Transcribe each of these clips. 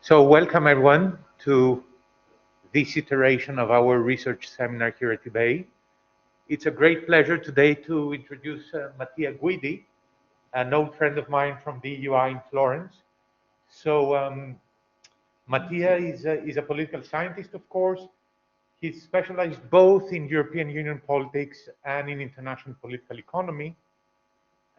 So welcome everyone to this iteration of our research seminar here at IBEI. It's a great pleasure today to introduce Mattia Guidi, an old friend of mine from the IBEI in Florence. So Mattia is a political scientist, of course. He's specialized both in European Union politics and in international political economy.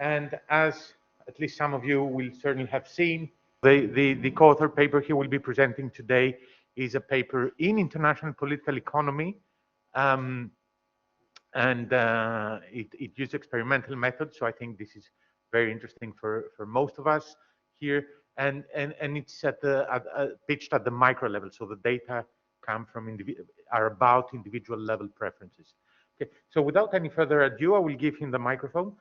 And as at least some of you will certainly have seen, the co-author paper he will be presenting today is a paper in international political economy, and it used experimental methods. So I think this is very interesting for most of us here, and it's pitched at the micro level. So the data come from are about individual level preferences. Okay. So without any further ado, I will give him the microphone.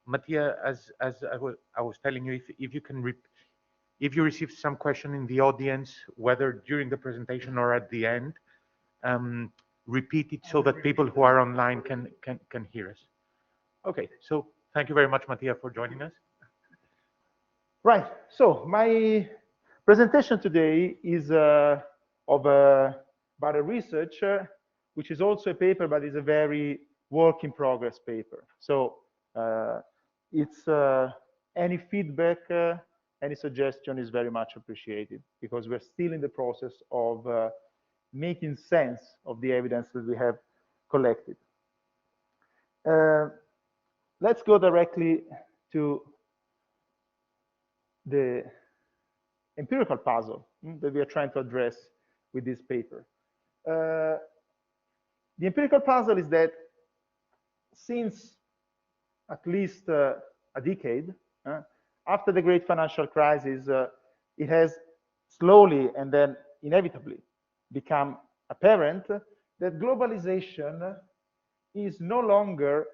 Mattia, as I was telling you, if you can if you receive some question in the audience, whether during the presentation or at the end, repeat it so that people who are online can hear us. Okay, so thank you very much, Mattia, for joining us. Right. So my presentation today is about a research, which is also a paper, but is a very work in progress paper. So it's any feedback, any suggestion is very much appreciated, because we're still in the process of making sense of the evidence that we have collected. Let's go directly to the empirical puzzle that we are trying to address with this paper. The empirical puzzle is that since at least a decade, after the great financial crisis, it has slowly and then inevitably become apparent that globalization is no longer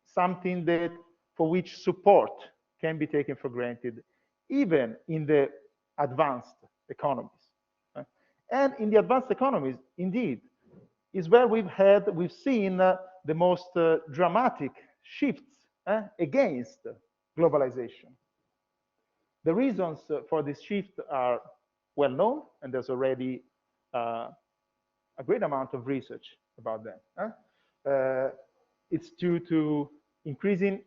something that for which support can be taken for granted, even in the advanced economies. And in the advanced economies, indeed, is where we've seen the most dramatic shifts against globalization. The reasons for this shift are well known, and there's already a great amount of research about them. It's due to increasing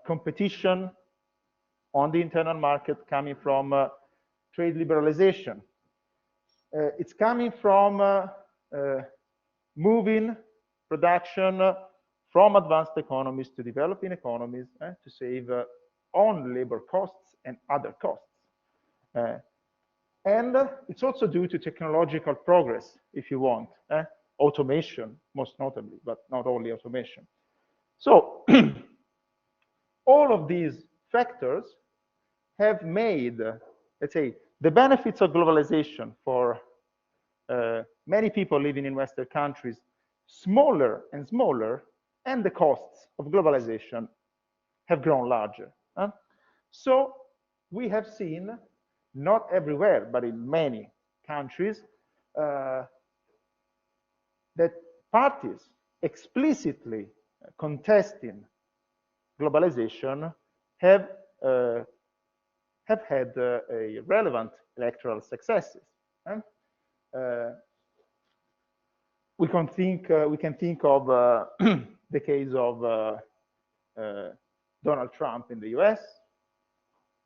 competition on the internal market coming from trade liberalization. It's coming from moving production from advanced economies to developing economies to save on labor costs and other costs. And it's also due to technological progress, if you want, automation, most notably, but not only automation. So all of these factors have made, let's say, the benefits of globalization for many people living in Western countries smaller and smaller, and the costs of globalization have grown larger. So we have seen, not everywhere, but in many countries, that parties explicitly contesting globalization have had a relevant electoral successes. We can think of the case of Donald Trump in the US.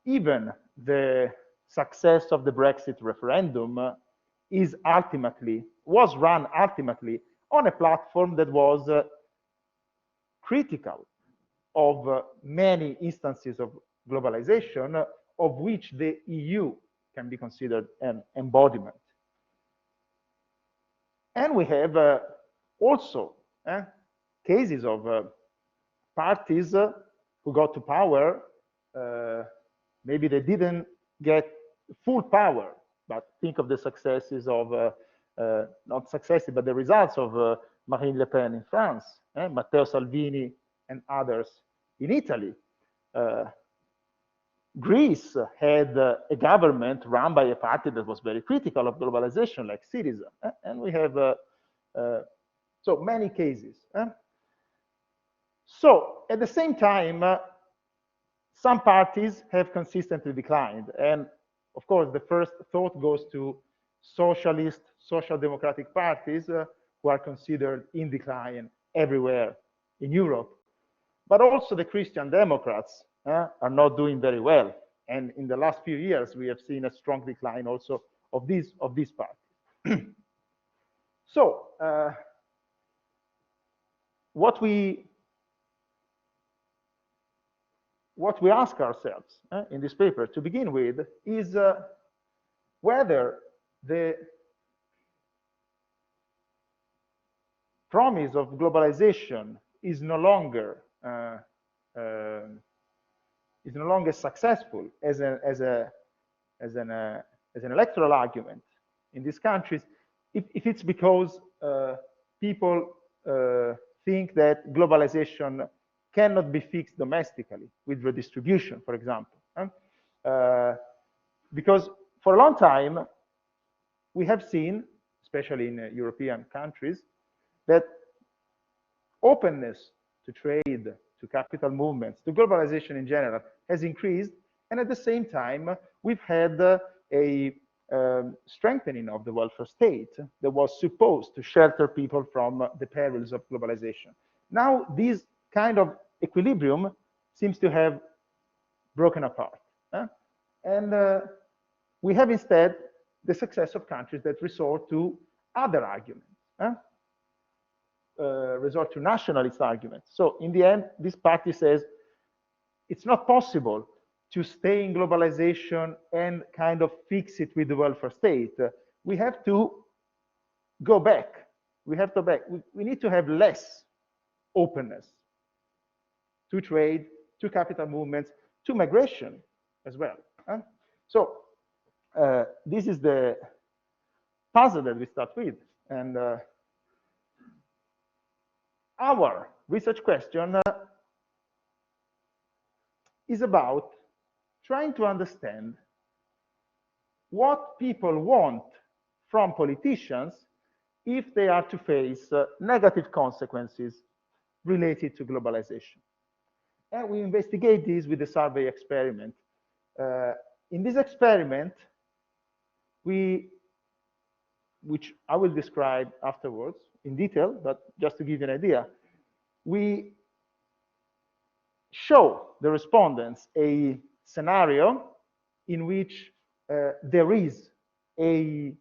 Even the success of the Brexit referendum was run ultimately on a platform that was critical of many instances of globalization, of which the EU can be considered an embodiment. And we have also cases of parties who got to power. Maybe they didn't get full power, but think of the successes of, not successes, but the results of Marine Le Pen in France, Matteo Salvini and others in Italy. Greece had a government run by a party that was very critical of globalization, like Syriza, and we have so many cases. So at the same time, some parties have consistently declined, and Of course, the first thought goes to socialist, social democratic parties who are considered in decline everywhere in Europe. But also the Christian Democrats are not doing very well. And in the last few years, we have seen a strong decline also of these parties. So what we ask ourselves in this paper to begin with is whether the promise of globalization is no longer successful as an electoral argument in these countries, if it's because people think that globalization cannot be fixed domestically with redistribution, for example. Because for a long time, we have seen, especially in European countries, that openness to trade, to capital movements, to globalization in general has increased. And at the same time, we've had a strengthening of the welfare state that was supposed to shelter people from the perils of globalization. Now, this kind of equilibrium seems to have broken apart. And we have instead the success of countries that resort to other arguments, resort to nationalist arguments. So in the end, this party says it's not possible to stay in globalization and kind of fix it with the welfare state. We have to go back. We need to have less openness to trade, to capital movements, to migration as well. So this is the puzzle that we start with. And our research question is about trying to understand what people want from politicians if they are to face negative consequences related to globalization. And we investigate this with the survey experiment. In this experiment, which I will describe afterwards in detail, but just to give you an idea, we show the respondents a scenario in which there is a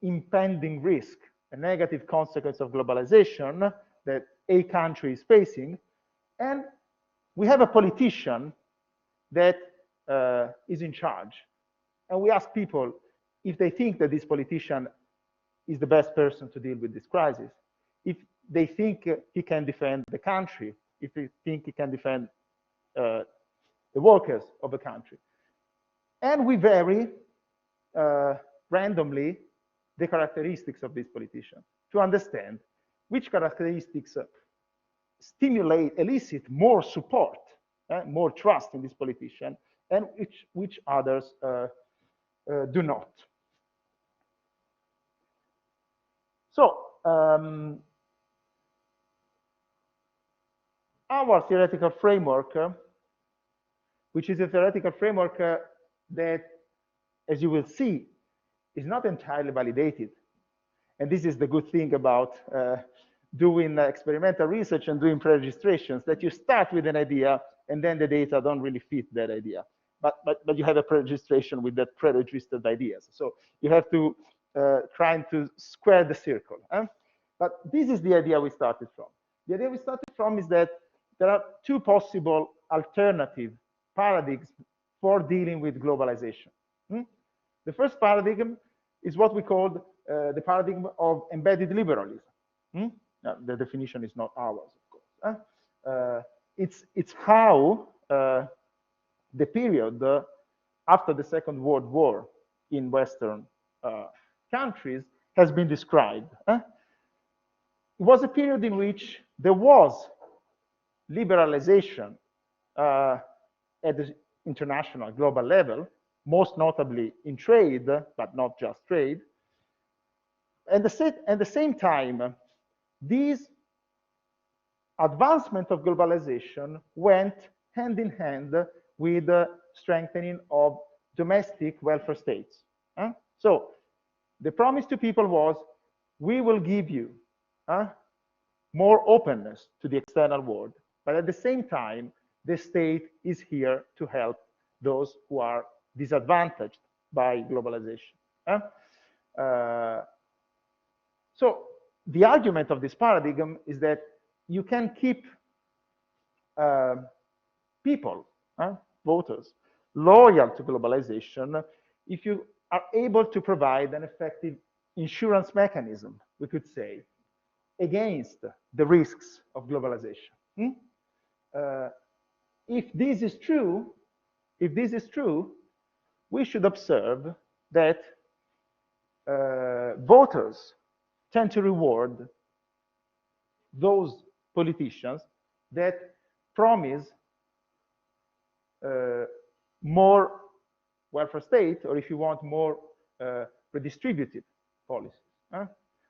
impending risk, a negative consequence of globalization that a country is facing, and we have a politician that is in charge. And we ask people if they think that this politician is the best person to deal with this crisis, if they think he can defend the country, if they think he can defend the workers of the country. And we vary randomly the characteristics of this politician to understand which characteristics elicit more support, more trust in this politician, and which others do not. So our theoretical framework, which is a theoretical framework that, as you will see, is not entirely validated. And this is the good thing about doing experimental research and doing pre-registrations, that you start with an idea and then the data don't really fit that idea. But you have a pre-registration with that pre-registered ideas. So you have to try to square the circle. But this is the idea we started from. The idea we started from is that there are two possible alternative paradigms for dealing with globalization. The first paradigm is what we called the paradigm of embedded liberalism. Now, the definition is not ours, of course. It's how the period after the Second World War in Western countries has been described. It was a period in which there was liberalization at the international global level, most notably in trade, but not just trade. And at the same time, this advancement of globalization went hand in hand with the strengthening of domestic welfare states. So the promise to people was, we will give you more openness to the external world, but at the same time, the state is here to help those who are disadvantaged by globalization. So the argument of this paradigm is that you can keep people, voters, loyal to globalization if you are able to provide an effective insurance mechanism, we could say, against the risks of globalization. If this is true, we should observe that voters tend to reward those politicians that promise more welfare state, or if you want, more redistributive policies.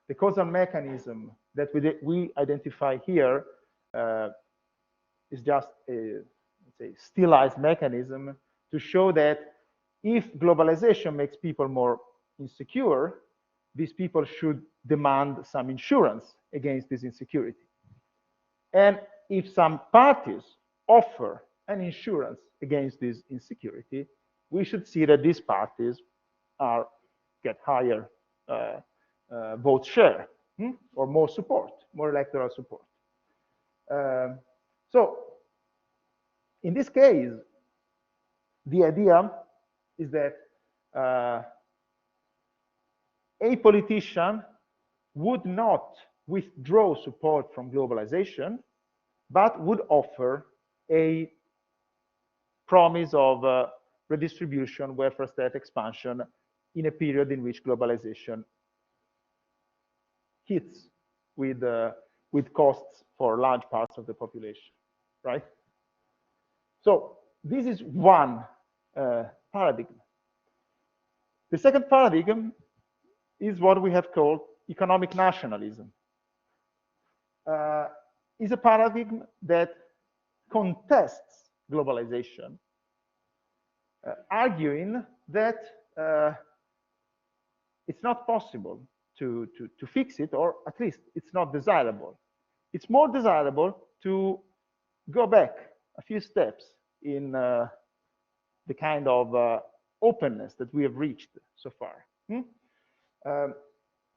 The causal mechanism that we identify here is just a, let's say, stylized mechanism to show that if globalization makes people more insecure, these people should demand some insurance against this insecurity. And if some parties offer an insurance against this insecurity, we should see that these parties get higher vote share, or more support, more electoral support. So in this case, the idea is that a politician would not withdraw support from globalization, but would offer a promise of redistribution, welfare state expansion in a period in which globalization hits with costs for large parts of the population, right? So this is one paradigm. The second paradigm is what we have called economic nationalism. Is a paradigm that contests globalization, arguing that it's not possible to fix it, or at least it's not desirable. It's more desirable to go back a few steps in the kind of openness that we have reached so far.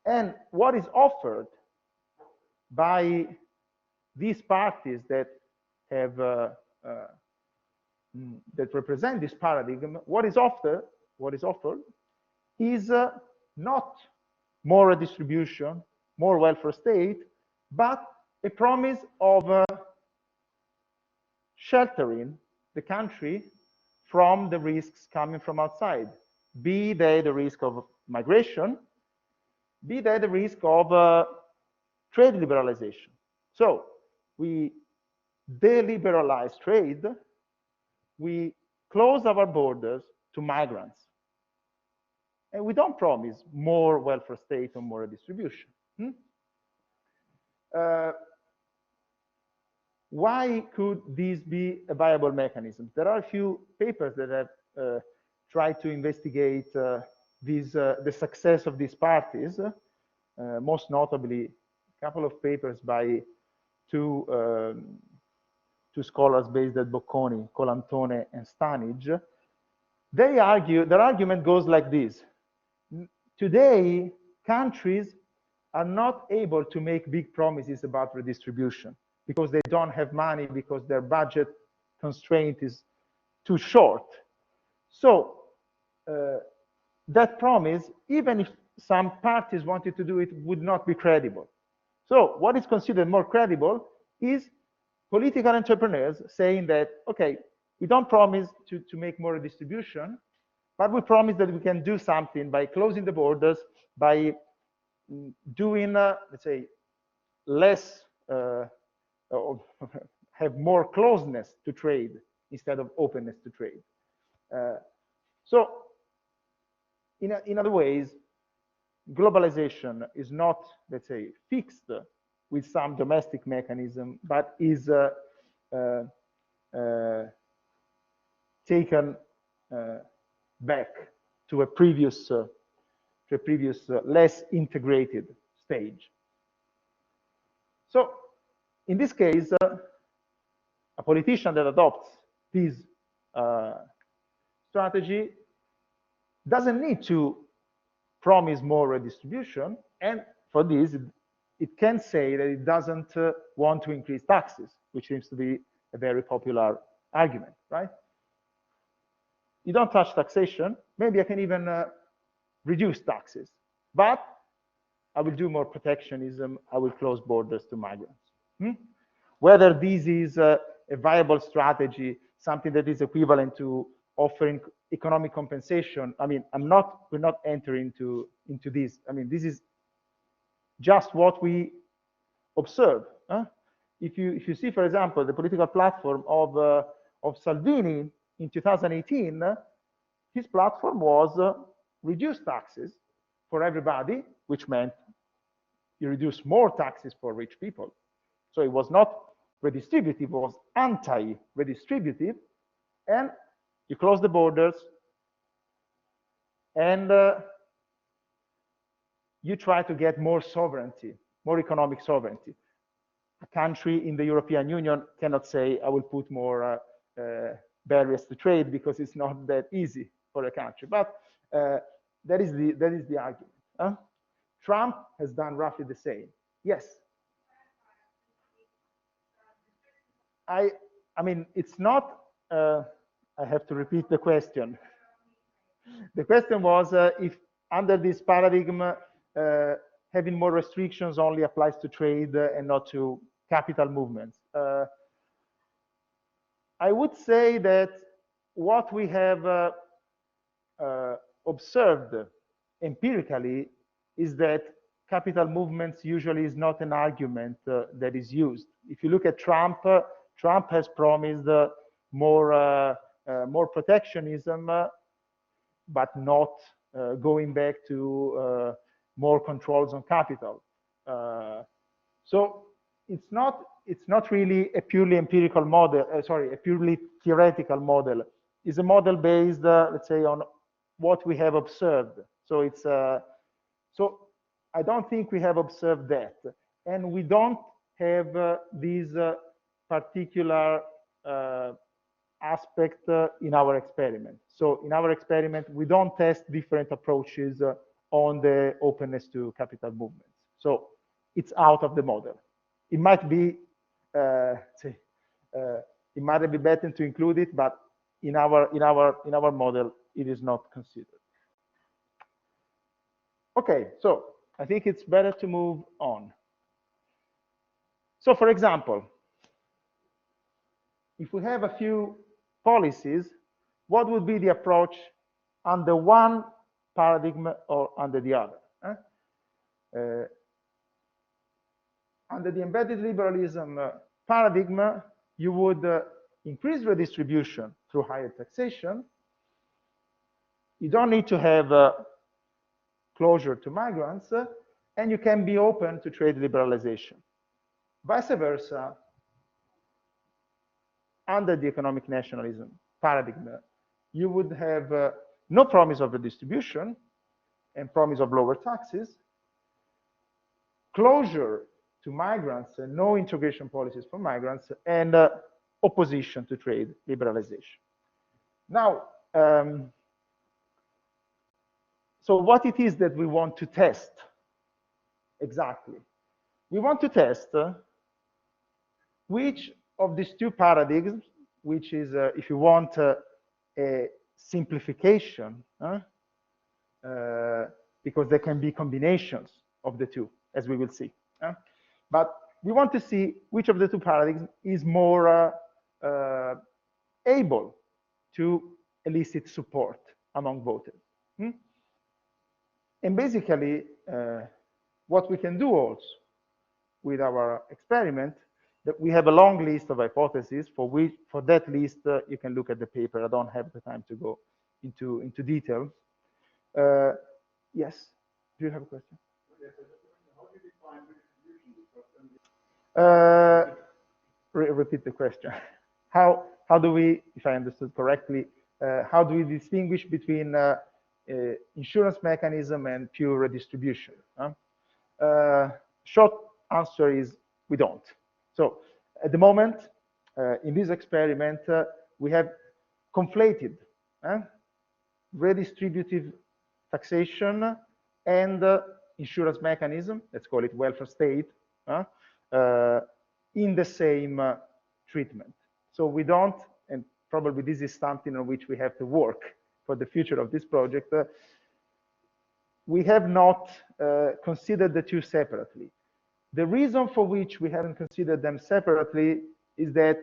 And what is offered by these parties that have that represent this paradigm, what is offered is not more redistribution, more welfare state, but a promise of sheltering the country from the risks coming from outside, be they the risk of migration, be they the risk of trade liberalization. So we deliberalize trade, we close our borders to migrants, and we don't promise more welfare state or more redistribution. Why could this be a viable mechanism? There are a few papers that have tried to investigate the success of these parties, most notably a couple of papers by two scholars based at Bocconi, Colantone and Stanage. They argue, their argument goes like this. Today, countries are not able to make big promises about redistribution because they don't have money, because their budget constraint is too short. So that promise, even if some parties wanted to do it, would not be credible. So what is considered more credible is political entrepreneurs saying that, okay, we don't promise to make more redistribution, but we promise that we can do something by closing the borders, by doing, let's say, less, or have more closeness to trade instead of openness to trade. So in other ways, globalization is not, let's say, fixed with some domestic mechanism, but is taken back to a previous less integrated stage. So in this case, a politician that adopts this strategy doesn't need to promise more redistribution, and for this, it can say that it doesn't want to increase taxes, which seems to be a very popular argument, right? You don't touch taxation, maybe I can even reduce taxes, but I will do more protectionism, I will close borders to migrants. Whether this is a viable strategy, something that is equivalent to offering economic compensation, I mean, we're not entering into this. I mean, this is just what we observe. If you see, for example, the political platform of Salvini in 2018, his platform was reduce taxes for everybody, which meant you reduce more taxes for rich people. So it was not redistributive, it was anti-redistributive, and you close the borders, and you try to get more sovereignty, more economic sovereignty. A country in the European Union cannot say, I will put more barriers to trade, because it's not that easy for a country. But that is the argument. Trump has done roughly the same. Yes. I mean, it's not, I have to repeat the question. The question was if under this paradigm, having more restrictions only applies to trade and not to capital movements. I would say that what we have observed empirically is that capital movements usually is not an argument that is used. If you look at Trump, Trump has promised more protectionism, but not going back to more controls on capital. So it's not really a purely empirical model. A purely theoretical model. It's a model based, let's say, on what we have observed. So it's so I don't think we have observed that, and we don't have this particular aspect in our experiment. So in our experiment, we don't test different approaches on the openness to capital movements. So it's out of the model. It might be, it might be better to include it, but in our model, it is not considered. Okay, so I think it's better to move on. So for example, if we have a few policies, what would be the approach under one paradigm or under the other? Under the embedded liberalism paradigm, you would increase redistribution through higher taxation. You don't need to have closure to migrants, and you can be open to trade liberalization. Vice versa, under the economic nationalism paradigm, you would have no promise of redistribution and promise of lower taxes, closure to migrants and no integration policies for migrants, and opposition to trade liberalization. Now, so what it is that we want to test exactly? We want to test which of these two paradigms, which is, if you want, a simplification, because there can be combinations of the two, as we will see. But we want to see which of the two paradigms is more able to elicit support among voters. And basically, what we can do also with our experiment, that we have a long list of hypotheses. For that list, you can look at the paper. I don't have the time to go into detail. Yes, do you have a question? How do you define redistribution? Repeat the question. How do we, if I understood correctly, How do we distinguish between insurance mechanism and pure redistribution? Short answer is we don't. So at the moment, in this experiment, we have conflated redistributive taxation and insurance mechanism, let's call it welfare state, in the same treatment. So we don't, and probably this is something on which we have to work for the future of this project, we have not considered the two separately. The reason for which we haven't considered them separately is that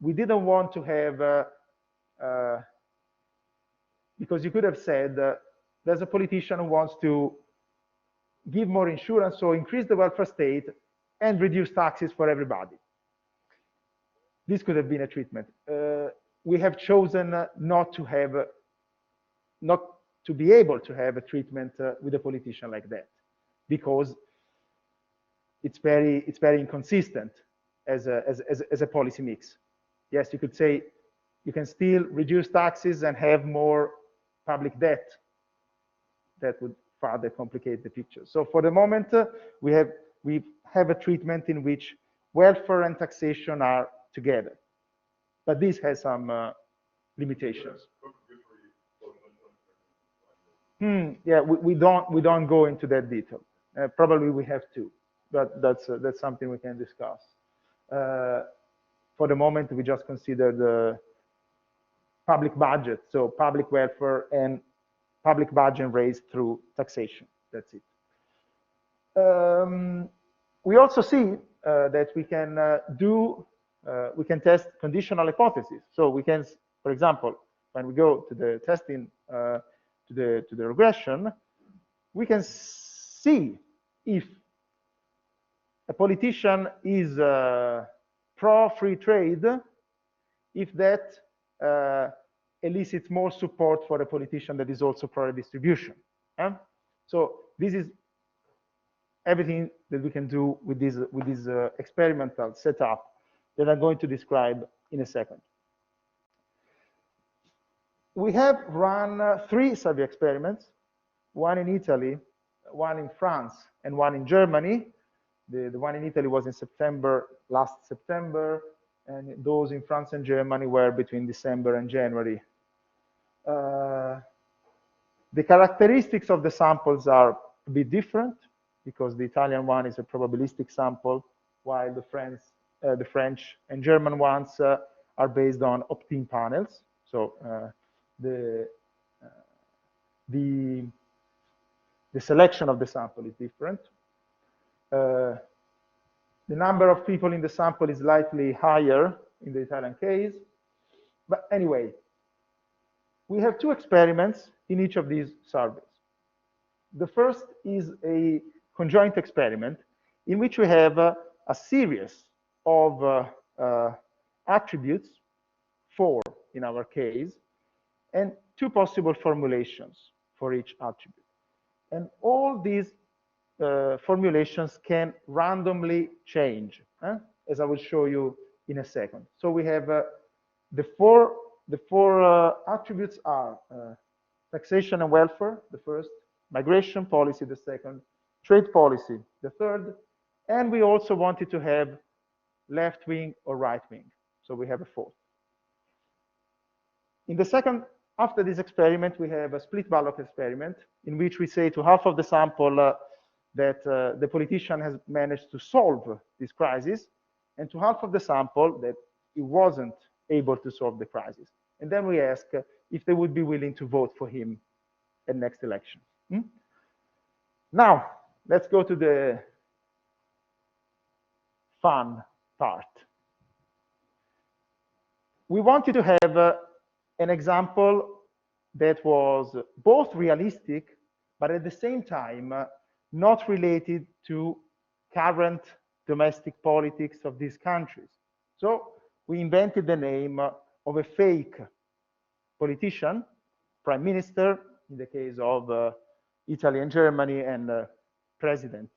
we didn't want to have, because you could have said, there's a politician who wants to give more insurance, so increase the welfare state and reduce taxes for everybody. This could have been a treatment. We have chosen not to have, not to be able to have a treatment with a politician like that, because it's very inconsistent as a policy mix. Yes, you could say you can still reduce taxes and have more public debt. That would further complicate the picture. So for the moment, we have a treatment in which welfare and taxation are together, but this has some limitations. Yeah, we don't go into that detail. Probably we have to, but that's something we can discuss. For the moment, we just consider the public budget, so public welfare and public budget raised through taxation. That's it. We also see that we can test conditional hypotheses. So we can, for example, when we go to the testing to the regression, we can see if a politician is pro-free trade, if that elicits more support for a politician that is also pro-redistribution. So this is everything that we can do with this experimental setup that I'm going to describe in a second. We have run 3 survey experiments, one in Italy, one in France, and one in Germany. The one in Italy was in September, last September, and those in France and Germany were between December and January. The characteristics of the samples are a bit different because the Italian one is a probabilistic sample, while the French and German ones are based on opt-in panels. So the selection of the sample is different. The number of people in the sample is slightly higher in the Italian case. But anyway, we have 2 experiments in each of these surveys. The first is a conjoint experiment in which we have a series of attributes, 4 in our case, and 2 possible formulations for each attribute. And all these formulations can randomly change, as I will show you in a second. So we have the four attributes are taxation and welfare, the first, migration policy, the second, trade policy, the third, and we also wanted to have left wing or right wing. So we have a 4th. In the second, after this experiment, we have a split ballot experiment in which we say to half of the sample that the politician has managed to solve this crisis, and to half of the sample that he wasn't able to solve the crisis. And then we ask if they would be willing to vote for him at next election. Now, let's go to the fun part. We wanted to have an example that was both realistic, but at the same time, not related to current domestic politics of these countries. So we invented the name of a fake politician, prime minister, in the case of Italy and Germany, and president,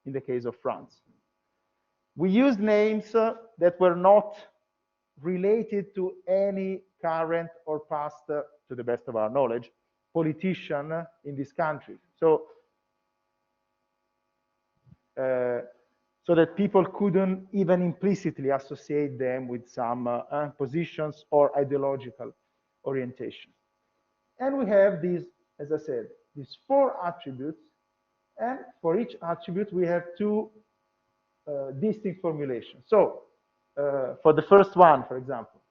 in the case of France. We used names that were not related to any current or past, to the best of our knowledge, politician in this country. So that people couldn't even implicitly associate them with some positions or ideological orientation. And we have these, as I said, these 4 attributes, and for each attribute we have 2 distinct formulations. So for the first one, for example,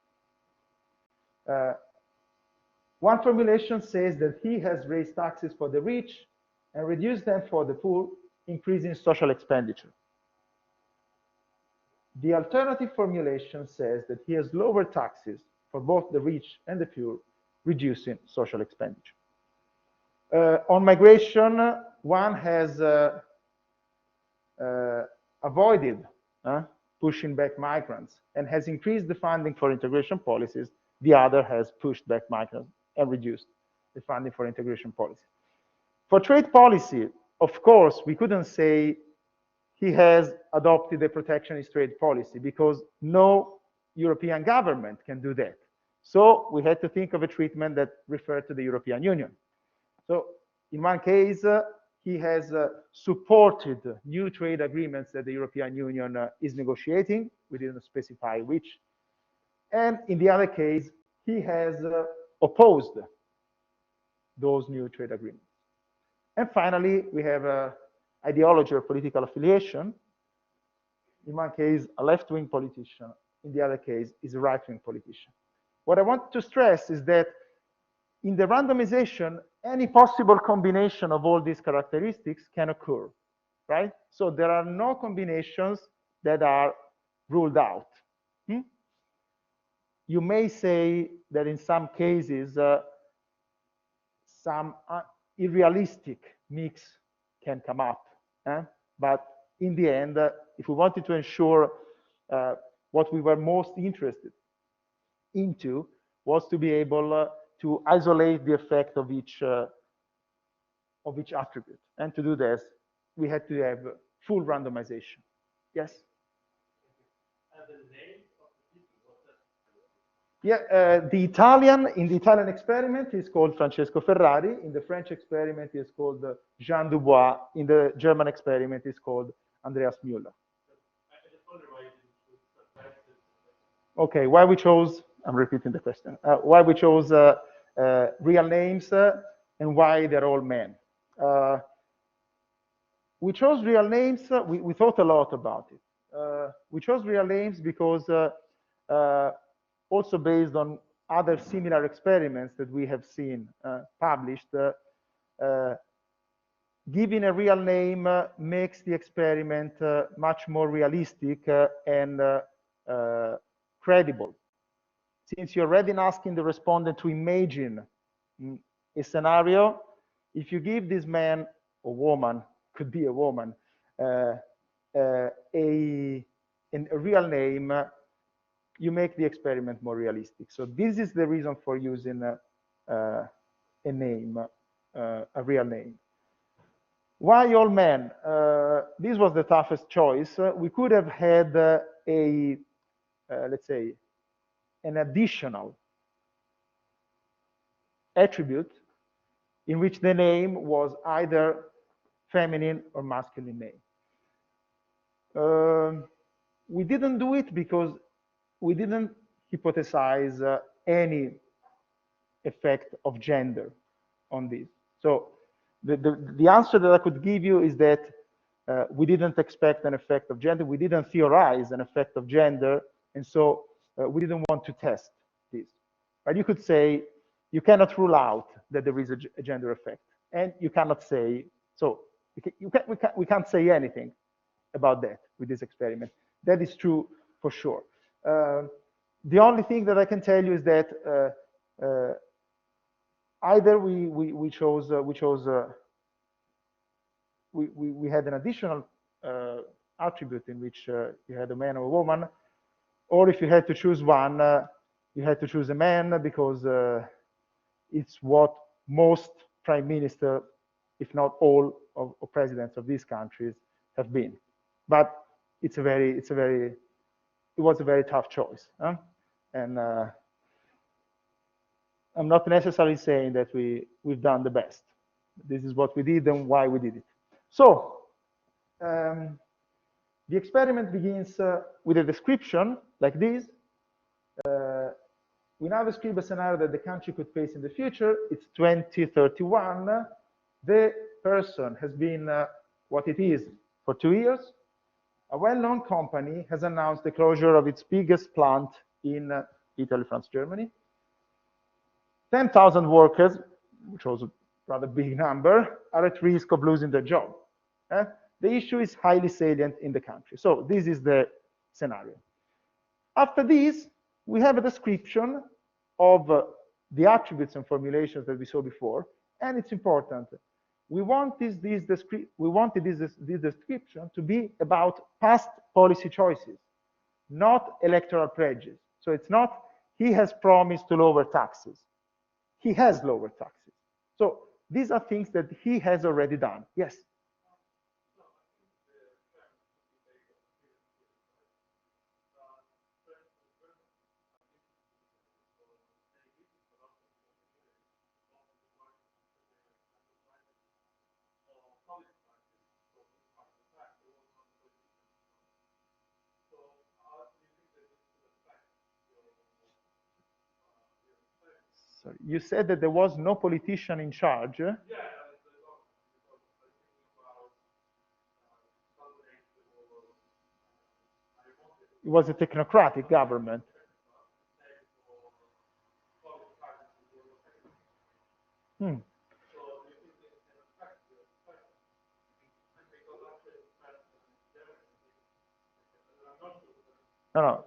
one formulation says that he has raised taxes for the rich and reduced them for the poor, increasing social expenditure. The alternative formulation says that he has lowered taxes for both the rich and the poor, reducing social expenditure. On migration, one has avoided pushing back migrants and has increased the funding for integration policies. The other has pushed back migrants and reduced the funding for integration policies. For trade policy, of course, we couldn't say he has adopted a protectionist trade policy because no European government can do that. So we had to think of a treatment that referred to the European Union. So in one case, he has supported new trade agreements that the European Union is negotiating. We didn't specify which. And in the other case, he has opposed those new trade agreements. And finally, we have ideology or political affiliation. In one case, a left-wing politician. In the other case, is a right-wing politician. What I want to stress is that in the randomization, any possible combination of all these characteristics can occur, right? So there are no combinations that are ruled out. You may say that in some cases, some unrealistic mix can come up. But in the end, if we wanted to ensure what we were most interested into was to be able to isolate the effect of each attribute. And to do this, we had to have full randomization. Yes? Yeah, in the Italian experiment is called Francesco Ferrari. In the French experiment is called Jean Dubois. In the German experiment is called Andreas Müller. Okay, why we chose, I'm repeating the question, why we chose real names and why they're all men. We chose real names, we thought a lot about it. We chose real names because also based on other similar experiments that we have seen published, giving a real name makes the experiment much more realistic and credible. Since you're already asking the respondent to imagine a scenario, if you give this man or woman, could be a woman, a real name, you make the experiment more realistic. So this is the reason for using a name, a real name. Why all men? This was the toughest choice. We could have had let's say, an additional attribute in which the name was either feminine or masculine name. We didn't do it because we didn't hypothesize any effect of gender on this. So the answer that I could give you is that we didn't expect an effect of gender. We didn't theorize an effect of gender. And so we didn't want to test this. But you could say, you cannot rule out that there is a gender effect. And you cannot say, so we can't say anything about that with this experiment. That is true for sure. The only thing that I can tell you is that either we had an additional attribute in which you had a man or a woman, or if you had to choose one, you had to choose a man because it's what most prime minister, if not all of presidents of these countries have been. But it was a very tough choice. And I'm not necessarily saying that we've done the best. This is what we did and why we did it. So the experiment begins with a description like this. We now describe a scenario that the country could face in the future. It's 2031. The person has been what it is for 2 years. A well-known company has announced the closure of its biggest plant in Italy, France, Germany. 10,000 workers, which was a rather big number, are at risk of losing their job. The issue is highly salient in the country. So this is the scenario. After this, we have a description of the attributes and formulations that we saw before, and it's important. We wanted this description to be about past policy choices, not electoral pledges. So it's not he has promised to lower taxes. He has lowered taxes. So these are things that he has already done. Yes. Sorry, you said that there was no politician in charge. It was a technocratic government. Hmm. No.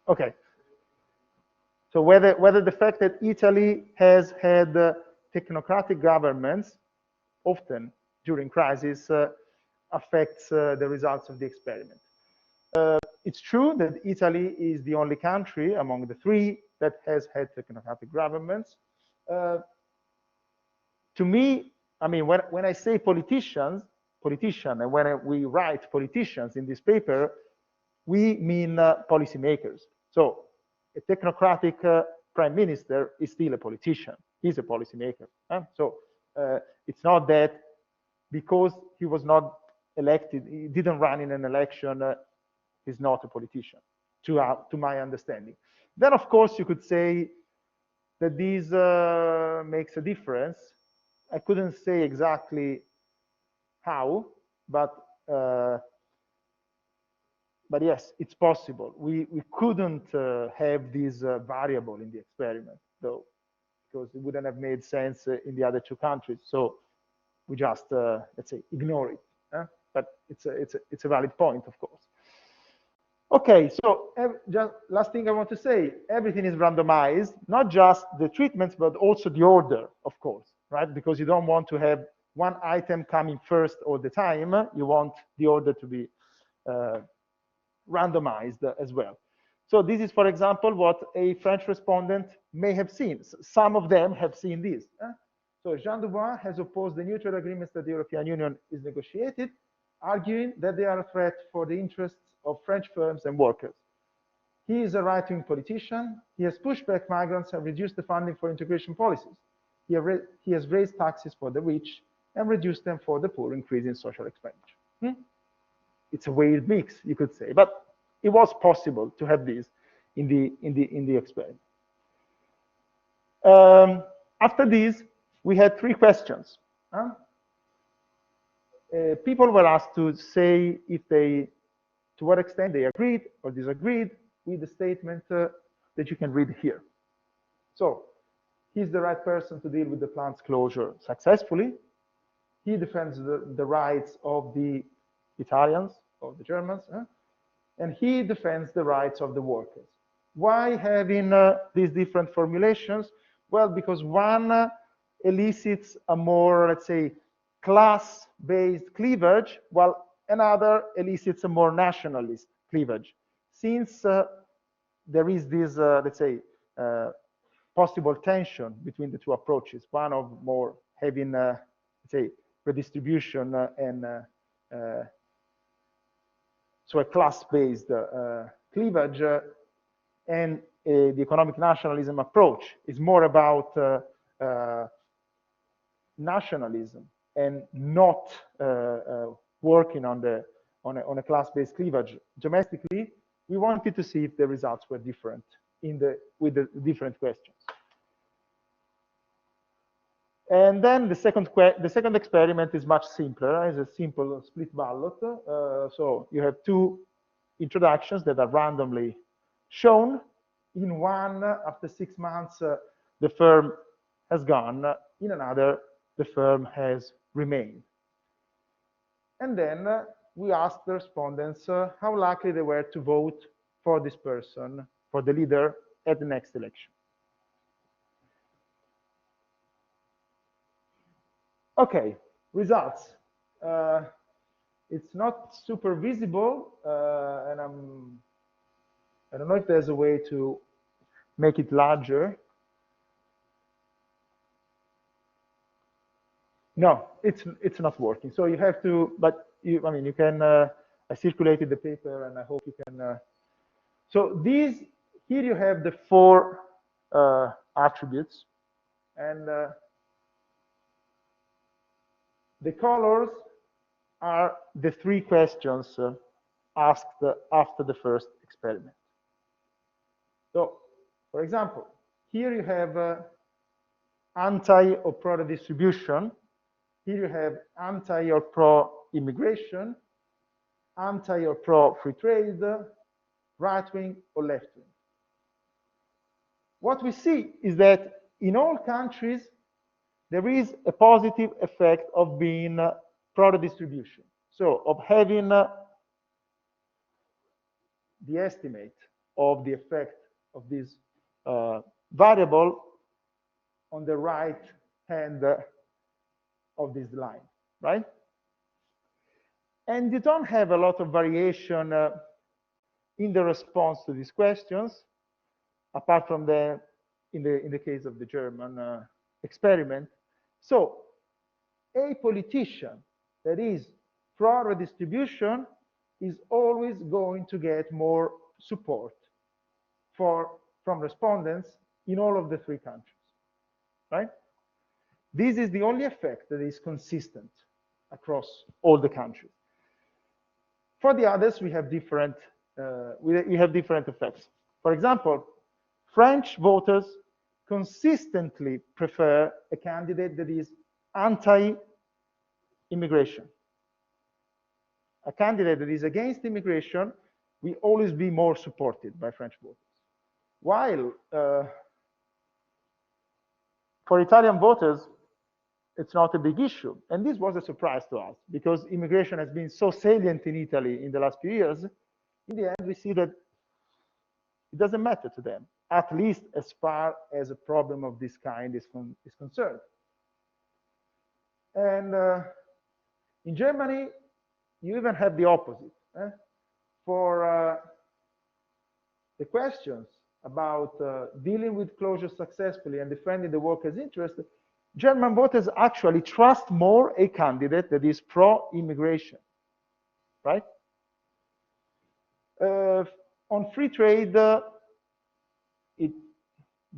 Okay. So whether the fact that Italy has had technocratic governments often during crisis affects the results of the experiment. It's true that Italy is the only country among the three that has had technocratic governments. To me, I mean, when I say politician, and when we write politicians in this paper, we mean policymakers. So a technocratic prime minister is still a politician. He's a policymaker. So it's not that because he was not elected, he didn't run in an election, he's not a politician, to my understanding. Then, of course, you could say that this makes a difference. I couldn't say exactly how, but yes, it's possible. We couldn't have this variable in the experiment, though, because it wouldn't have made sense in the other two countries. So we just, let's say, ignore it. But it's a valid point, of course. Okay, so just last thing I want to say, everything is randomized, not just the treatments, but also the order, of course, right? Because you don't want to have one item coming first all the time. You want the order to be randomized as well. So this is, for example, what a French respondent may have seen. Some of them have seen this. So Jean Dubois has opposed the neutral agreements that the European Union is negotiated, arguing that they are a threat for the interests of French firms and workers. He is a right-wing politician. He has pushed back migrants and reduced the funding for integration policies. He has raised taxes for the rich and reduced them for the poor, increasing social expenditure. It's a weird mix, you could say, but it was possible to have this in the experiment. After this, we had three questions. People were asked to say if to what extent they agreed or disagreed with the statement that you can read here. So, he's the right person to deal with the plant's closure successfully. He defends the rights of the Italians, of the Germans, and he defends the rights of the workers. Why having these different formulations? Well, because one elicits a more, let's say, class-based cleavage, while another elicits a more nationalist cleavage. Since there is this, let's say, possible tension between the two approaches, one of more having, let's say, redistribution and so a class-based cleavage, and the economic nationalism approach is more about nationalism and not working on a class-based cleavage domestically. We wanted to see if the results were different with the different questions. And then the second experiment is much simpler. It's a simple split ballot. So you have two introductions that are randomly shown. In one, after 6 months, the firm has gone. In another, the firm has remained. And then we asked the respondents how likely they were to vote for this person, for the leader, at the next election. Okay, results. It's not super visible, and I don't know if there's a way to make it larger. No, it's not working. So you have to, but I mean, you can. I circulated the paper, and I hope you can. So here you have the 4 attributes, and the colors are the 3 questions asked after the first experiment. So, for example, here you have anti or pro-redistribution. Here you have anti or pro-immigration, anti or pro-free trade, right-wing or left-wing. What we see is that in all countries, there is a positive effect of being pro-redistribution. So of having the estimate of the effect of this variable on the right hand of this line, right? And you don't have a lot of variation in the response to these questions, apart from in the case of the German experiment. So a politician that is pro-redistribution is always going to get more support from respondents in all of the 3 countries, right? This is the only effect that is consistent across all the countries. For the others, we have different effects. For example, French voters consistently prefer a candidate that is anti-immigration. A candidate that is against immigration will always be more supported by French voters. While for Italian voters, it's not a big issue. And this was a surprise to us because immigration has been so salient in Italy in the last few years. In the end, we see that it doesn't matter to them, at least as far as a problem of this kind is concerned. And in Germany, you even have the opposite. For the questions about dealing with closure successfully and defending the workers' interest, German voters actually trust more a candidate that is pro-immigration, right? On free trade, it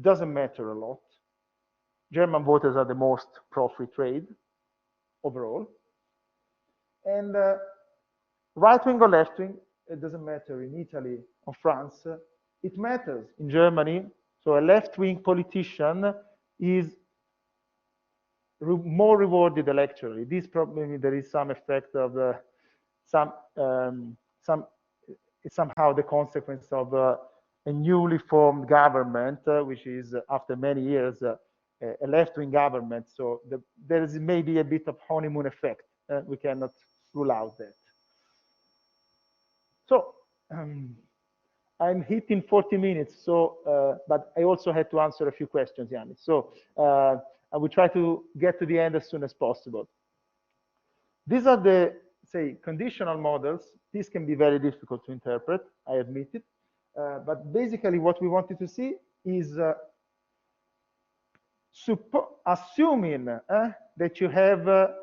doesn't matter a lot. German voters are the most pro-free trade overall. And right-wing or left-wing, it doesn't matter in Italy or France. It matters in Germany. So a left-wing politician is more rewarded electorally. This probably there is some effect of it's somehow the consequence of a newly formed government, which is after many years a left-wing government. So there is maybe a bit of honeymoon effect. We cannot rule out that. So I'm hitting 40 minutes. So, but I also had to answer a few questions, Yannis. So I will try to get to the end as soon as possible. These are the, say, conditional models. These can be very difficult to interpret, I admit it. But basically what we wanted to see is assuming that you have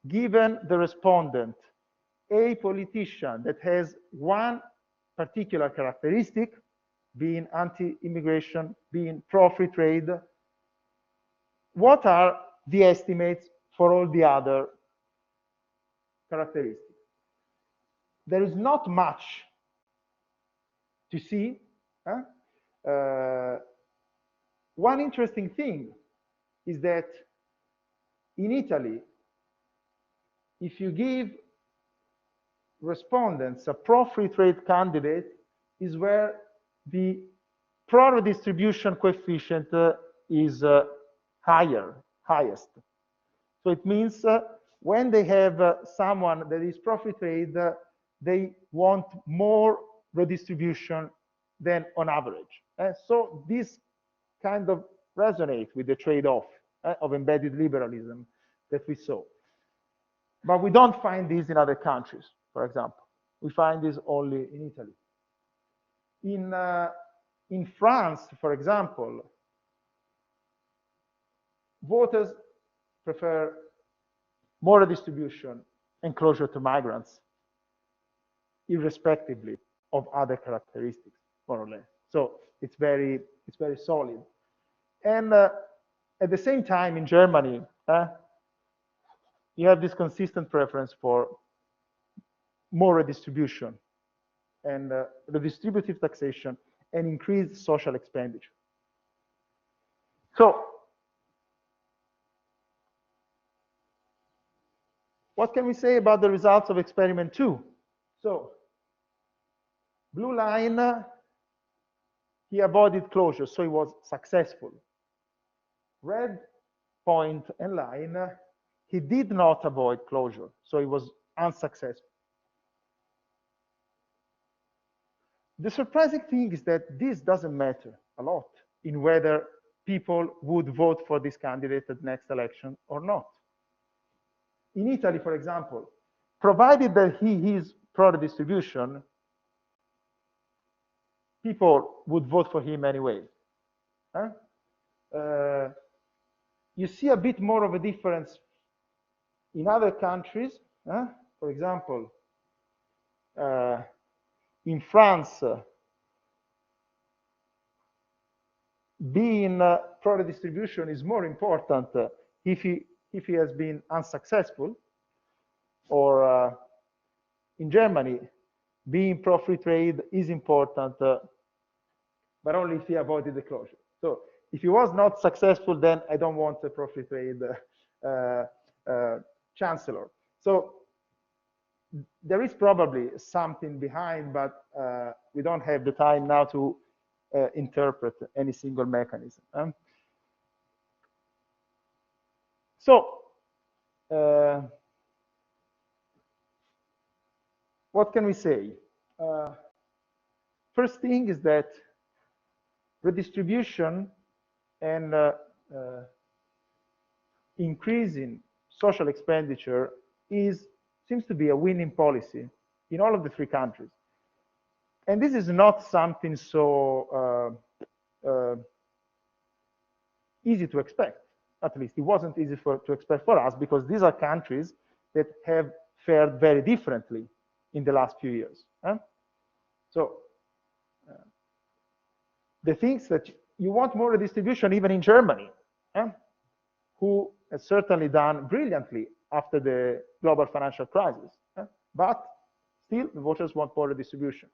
given the respondent a politician that has one particular characteristic, being anti-immigration, being pro-free trade, what are the estimates for all the other characteristics? There is not much to see. One interesting thing is that in Italy, if you give respondents a pro-free trade candidate, is where the pro-redistribution coefficient is highest. So it means when they have someone that is pro-free trade, they want more redistribution than on average. So this kind of resonates with the trade-off of embedded liberalism that we saw. But we don't find this in other countries, for example. We find this only in Italy. In France, for example, voters prefer more redistribution and closure to migrants, irrespectively of other characteristics, more or less. So it's very solid. And at the same time, in Germany, you have this consistent preference for more redistribution and redistributive taxation and increased social expenditure. So what can we say about the results of experiment 2? So blue line, he avoided closure, so he was successful. Red point and line, he did not avoid closure, so he was unsuccessful. The surprising thing is that this doesn't matter a lot in whether people would vote for this candidate at the next election or not. In Italy, for example, provided that he is pro-redistribution, people would vote for him anyway. You see a bit more of a difference in other countries. For example, in France, being pro-redistribution is more important if he has been unsuccessful, or in Germany, being pro-free trade is important, but only if he avoided the closure. So if he was not successful, then I don't want a pro-free trade chancellor. So there is probably something behind, but we don't have the time now to interpret any single mechanism. So what can we say? First thing is that redistribution and increasing social expenditure seems to be a winning policy in all of the three countries. And this is not something so easy to expect. At least it wasn't easy to expect for us, because these are countries that have fared very differently in the last few years. So the things that you want more redistribution, even in Germany, who has certainly done brilliantly after the global financial crisis, but still the voters want more redistribution.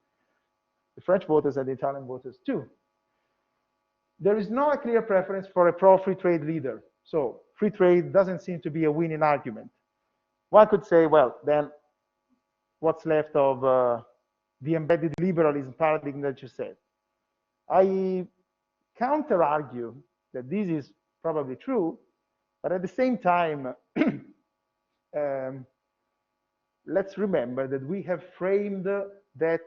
The French voters and the Italian voters too. There is no clear preference for a pro-free trade leader. So free trade doesn't seem to be a winning argument. One could say, well, then what's left of the embedded liberalism paradigm that you said? I counter-argue that this is probably true, but at the same time, let's remember that we have framed that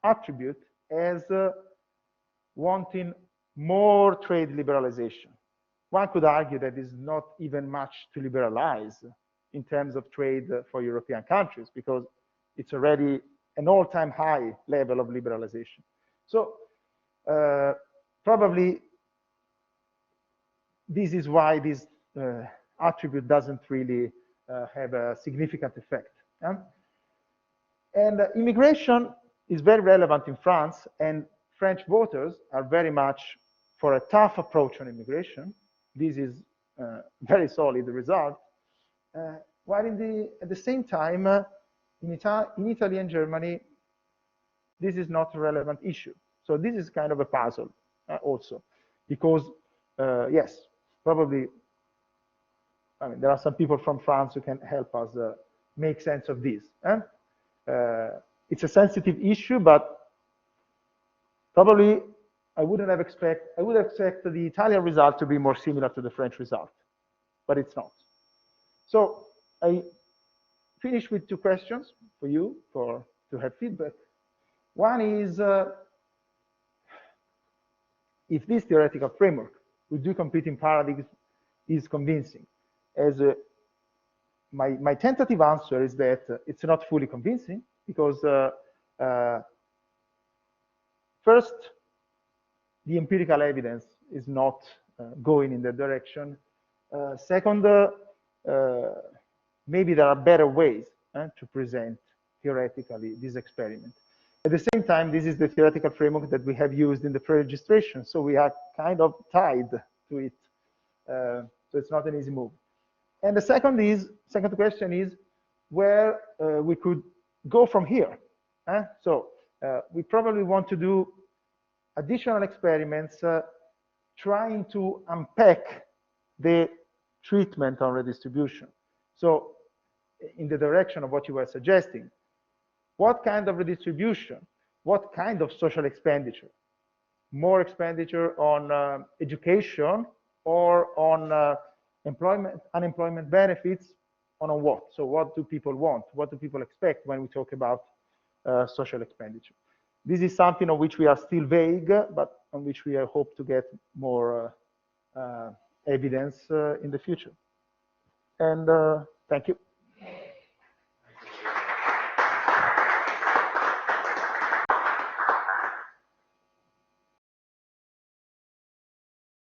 attribute as wanting more trade liberalization. One could argue that there's not even much to liberalize in terms of trade for European countries, because it's already an all-time high level of liberalization. So probably this is why this attribute doesn't really have a significant effect. And immigration is very relevant in France, and French voters are very much for a tough approach on immigration. This is very solid result. While at the same time, in Italy and Germany, this is not a relevant issue. So this is kind of a puzzle also, because yes, probably, I mean, there are some people from France who can help us make sense of this. It's a sensitive issue, but probably I would expect the Italian result to be more similar to the French result, but it's not. So I finish with two questions for you to have feedback. One is if this theoretical framework with two competing paradigms is convincing. As my tentative answer is that it's not fully convincing, because first, the empirical evidence is not going in that direction. Second, maybe there are better ways to present theoretically this experiment. At the same time, this is the theoretical framework that we have used in the pre-registration, so we are kind of tied to it. So it's not an easy move. And the second question is where we could go from here. So we probably want to do additional experiments trying to unpack the treatment on redistribution. So in the direction of what you were suggesting, what kind of redistribution, what kind of social expenditure? More expenditure on education or on unemployment benefits, on what? So what do people want? What do people expect when we talk about social expenditure? This is something on which we are still vague, but on which we hope to get more evidence in the future. And thank you.